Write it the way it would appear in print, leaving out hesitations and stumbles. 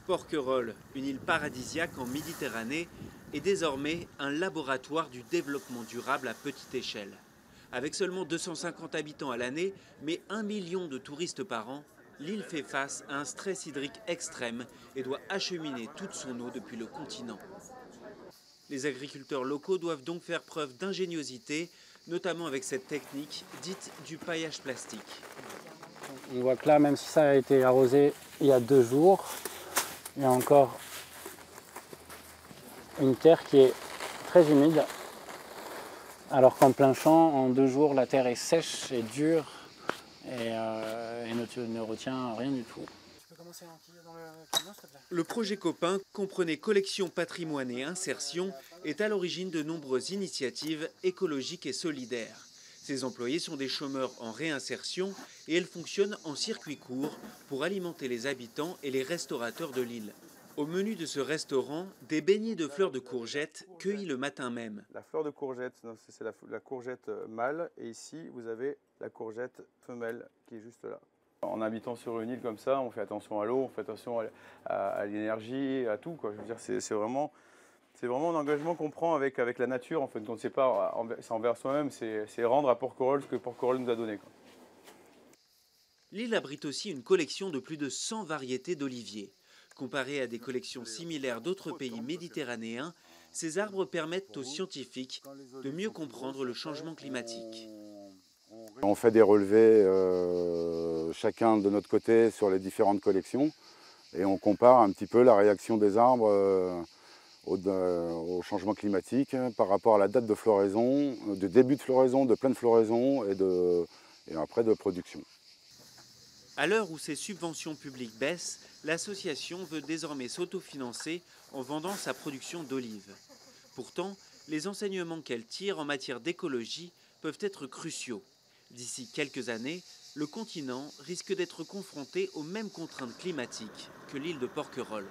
Porquerolles, une île paradisiaque en Méditerranée, est désormais un laboratoire du développement durable à petite échelle. Avec seulement 250 habitants à l'année, mais 1 million de touristes par an, l'île fait face à un stress hydrique extrême et doit acheminer toute son eau depuis le continent. Les agriculteurs locaux doivent donc faire preuve d'ingéniosité, notamment avec cette technique dite du paillage plastique. On voit que là, même si ça a été arrosé il y a 2 jours, il y a encore une terre qui est très humide. Alors qu'en plein champ, en 2 jours, la terre est sèche et dure et ne retient rien du tout. Tu peux commencer à enquiller dans le camion, s'il te plaît ? Le projet Copain, comprenait collection, patrimoine et insertion, est à l'origine de nombreuses initiatives écologiques et solidaires. Ses employés sont des chômeurs en réinsertion et elle fonctionne en circuit court pour alimenter les habitants et les restaurateurs de l'île. Au menu de ce restaurant, des beignets de fleurs de courgettes cueillis le matin même. La fleur de courgette, c'est la courgette mâle et ici vous avez la courgette femelle qui est juste là. En habitant sur une île comme ça, on fait attention à l'eau, on fait attention à l'énergie, à tout, quoi. Je veux dire, c'est vraiment un engagement qu'on prend avec la nature. En fait, on ne sait pas, c'est envers soi-même, c'est rendre à Porquerolles ce que Porquerolles nous a donné, quoi. L'île abrite aussi une collection de plus de 100 variétés d'oliviers. Comparé à des collections similaires d'autres pays méditerranéens, ces arbres permettent aux scientifiques de mieux comprendre le changement climatique. On fait des relevés chacun de notre côté sur les différentes collections et on compare un petit peu la réaction des arbres au changement climatique par rapport à la date de floraison, de début de floraison, de pleine floraison et après de production. À l'heure où ces subventions publiques baissent, l'association veut désormais s'autofinancer en vendant sa production d'olives. Pourtant, les enseignements qu'elle tire en matière d'écologie peuvent être cruciaux. D'ici quelques années, le continent risque d'être confronté aux mêmes contraintes climatiques que l'île de Porquerolles.